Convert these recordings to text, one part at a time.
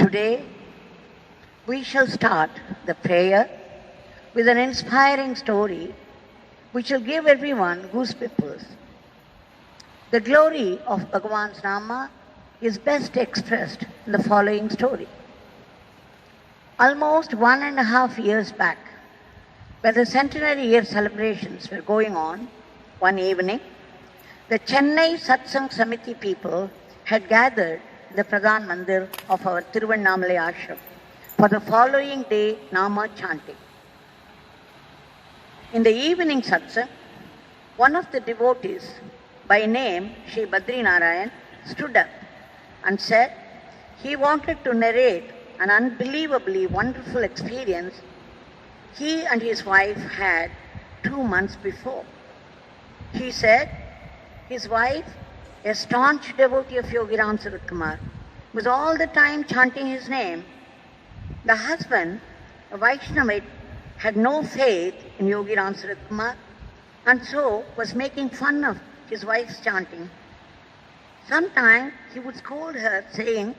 Today, we shall start the prayer with an inspiring story which will give everyone goosebumps. The glory of Bhagavan's Nama is best expressed in the following story. Almost 1.5 years back, when the centenary year celebrations were going on, one evening, the Chennai Satsang Samiti people had gathered in the Pradhan Mandir of our Tiruvannamalai ashram for the following day Nama chanting. In the evening satsang, one of the devotees, by name Sri Badri Narayan, stood up and said he wanted to narrate an unbelievably wonderful experience he and his wife had 2 months before. He said his wife, a staunch devotee of Yogi Ram Sarat Kumar, was all the time chanting his name. The husband, a Vaishnavite, had no faith in Yogi Ram Sarat Kumar and so was making fun of his wife's chanting. Sometimes he would scold her, saying,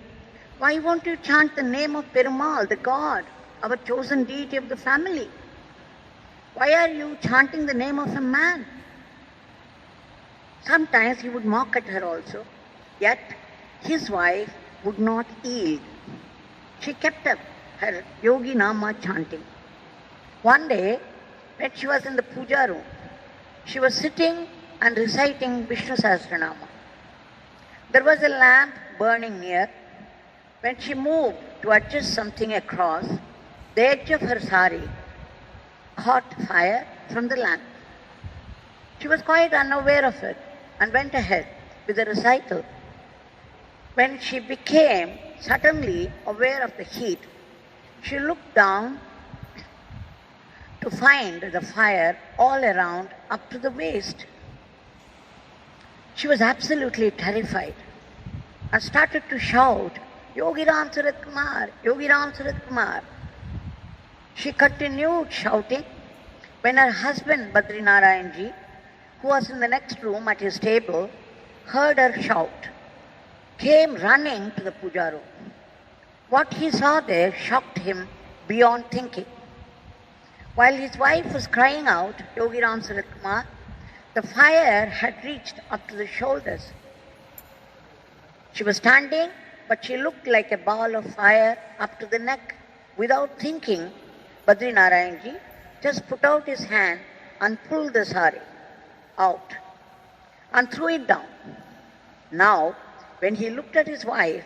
"Why won't you chant the name of Perumal, the God, our chosen deity of the family? Why are you chanting the name of a man?" Sometimes he would mock at her also, yet his wife would not yield. She kept up her Yogi Nama chanting. One day, when she was in the puja room, she was sitting and reciting Vishnu Sahasranama. There was a lamp burning near. When she moved to adjust something across, the edge of her sari caught fire from the lamp. She was quite unaware of it and went ahead with the recital. When she became suddenly aware of the heat, she looked down to find the fire all around up to the waist. She was absolutely terrified and started to shout, "Yogi Ram Sarat Kumar, Yogi Ram Sarat Kumar." She continued shouting when her husband Badri Narayan ji, who was in the next room at his table, heard her shout, came running to the puja room. What he saw there shocked him beyond thinking. While his wife was crying out, "Yogi Ram Sarat Kumar," the fire had reached up to the shoulders. She was standing, but she looked like a ball of fire up to the neck. Without thinking, Badri Narayan ji just put out his hand and pulled the sari out and threw it down. Now, when he looked at his wife,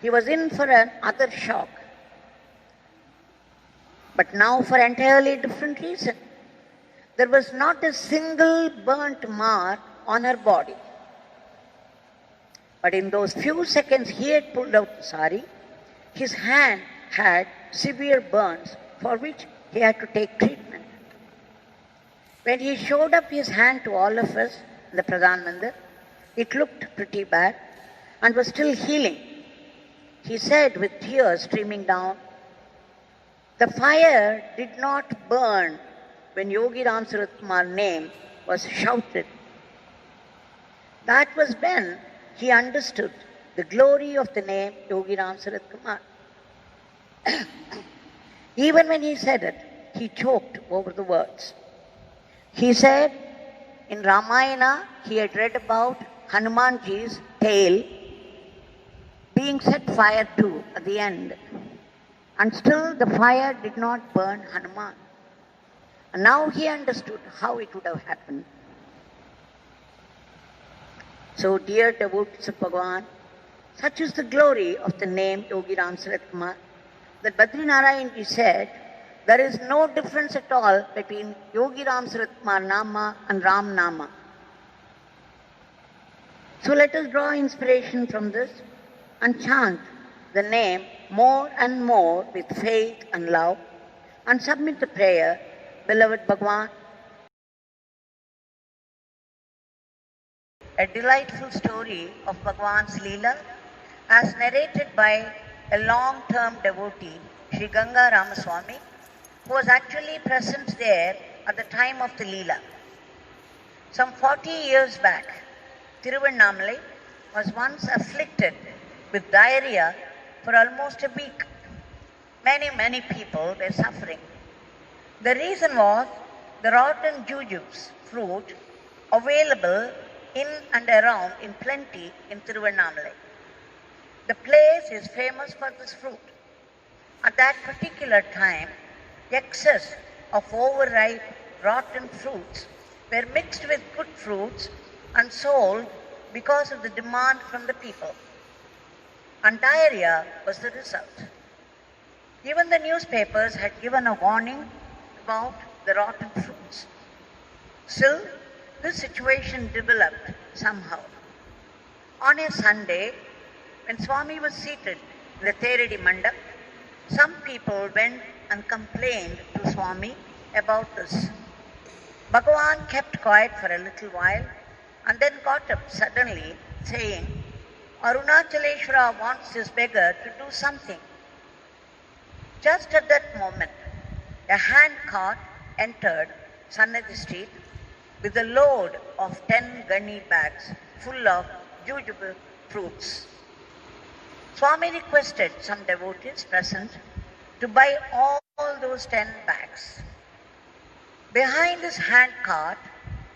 he was in for another shock. But now for an entirely different reason. There was not a single burnt mark on her body. But in those few seconds he had pulled out the sari, his hand had severe burns for which he had to take treatment. When he showed up his hand to all of us in the Pradhan Mandir, it looked pretty bad and was still healing. He said with tears streaming down, "The fire did not burn when Yogi Ram Sarat Kumar's name was shouted." That was when he understood the glory of the name Yogi Ram Sarat Kumar. Even when he said it, he choked over the words. He said in Ramayana he had read about Hanumanji's tail being set fire to at the end, and still the fire did not burn Hanuman. And now he understood how it would have happened. So, dear devotees of Bhagavan, such is the glory of the name Yogi Ram Sarat Kumar that Badri Narayan ji said, there is no difference at all between Yogi Ram Sarat Kumar Nama and Ram Nama. So let us draw inspiration from this and chant the name more and more with faith and love and submit the prayer, beloved Bhagavan. A delightful story of Bhagavan's Leela as narrated by a long-term devotee, Sri Ganga Ramaswamy, who was actually present there at the time of the Leela. Some 40 years back, Tiruvannamalai was once afflicted with diarrhea for almost a week. Many people were suffering. The reason was the rotten jujubes fruit available in and around in plenty in Tiruvannamalai. The place is famous for this fruit. At that particular time, excess of overripe, rotten fruits were mixed with good fruits and sold because of the demand from the people. And diarrhea was the result. Even the newspapers had given a warning about the rotten fruits. Still, this situation developed somehow. On a Sunday, when Swami was seated in the Theradi Mandap, some people went and complained to Swami about this. Bhagavan kept quiet for a little while and then got up suddenly, saying, Arunachaleshwara wants this beggar to do something. Just at that moment, a hand cart entered Sannadhi Street with a load of 10 gunny bags full of jujube fruits. Swami requested some devotees present to buy all those 10 bags. Behind this hand cart,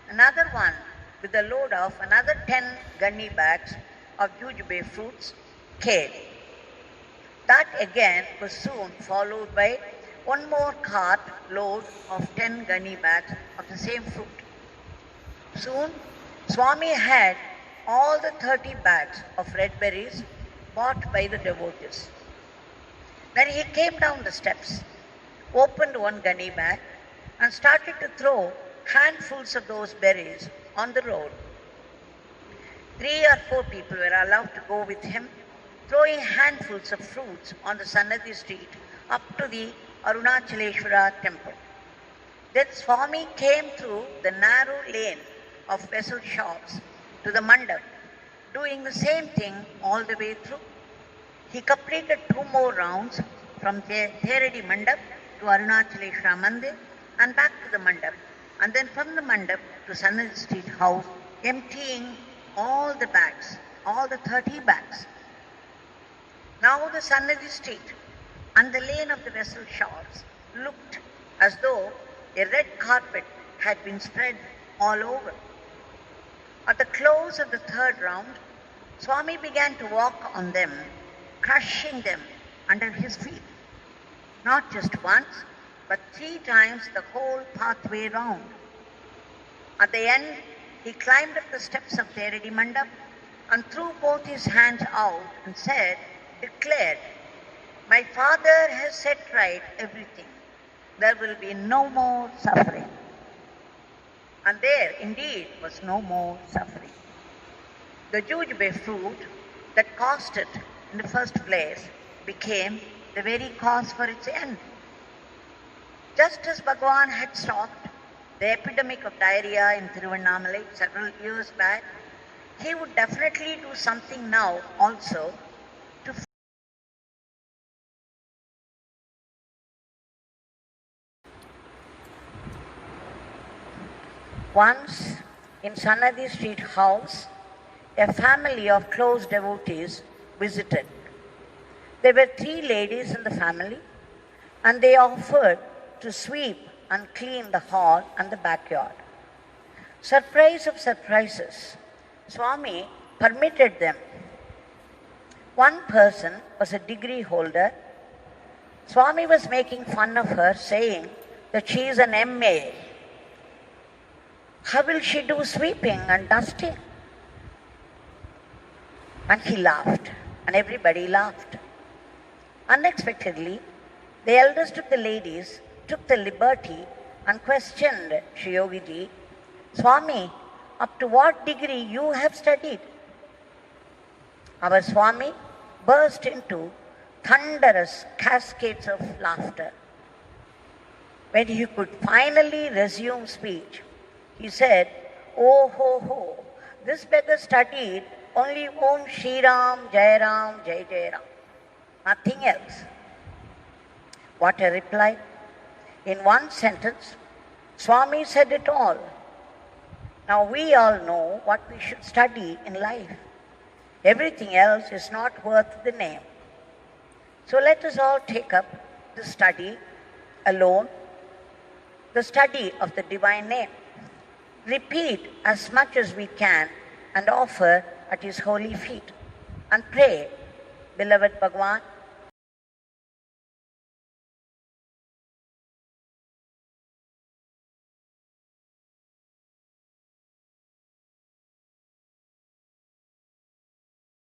another one with a load of another 10 gunny bags of jujube fruits came. That again was soon followed by one more cart load of 10 gunny bags of the same fruit. Soon, Swami had all the 30 bags of red berries bought by the devotees. Then he came down the steps, opened one gunny bag, and started to throw handfuls of those berries on the road. 3 or 4 people were allowed to go with him, throwing handfuls of fruits on the Sannadhi Street up to the Arunachaleshwara temple. Then Swami came through the narrow lane of vessel shops to the mandap, doing the same thing all the way through. He completed 2 more rounds from Theradi Mandap to Arunachaleshwara Mandir and back to the mandap, and then from the mandap to Sannadhi Street house, emptying all the bags, all the 30 bags. Now the Sannadhi Street and the lane of the vessel shops looked as though a red carpet had been spread all over. At the close of the 3rd round, Swami began to walk on them, crushing them under his feet. Not just once, but 3 times the whole pathway round. At the end, he climbed up the steps of Theradi Mandap and threw both his hands out and declared, My Father has set right everything. There will be no more suffering. And there indeed was no more suffering. The jujube fruit that caused it in the first place became the very cause for its end. Just as Bhagavan had stopped the epidemic of diarrhea in Tiruvannamalai several years back, he would definitely do something now also to Once, in Sannadhi Street house, a family of close devotees visited. There were 3 ladies in the family, and they offered to sweep and clean the hall and the backyard. Surprise of surprises, Swami permitted them. One person was a degree holder. Swami was making fun of her, saying that she is an MA. How will she do sweeping and dusting? And he laughed, and everybody laughed. Unexpectedly, the eldest of the ladies took the liberty and questioned Sri Yogiji, Swami, up to what degree you have studied? Our Swami burst into thunderous cascades of laughter. When he could finally resume speech, he said, Oh ho ho, this beggar studied only Om Shri Ram, Jai Ram, Jai Jai Ram. Nothing else. What a reply. In one sentence, Swami said it all. Now we all know what we should study in life. Everything else is not worth the name. So let us all take up the study alone, the study of the divine name. Repeat as much as we can and offer at his holy feet. And pray, beloved Bhagwan,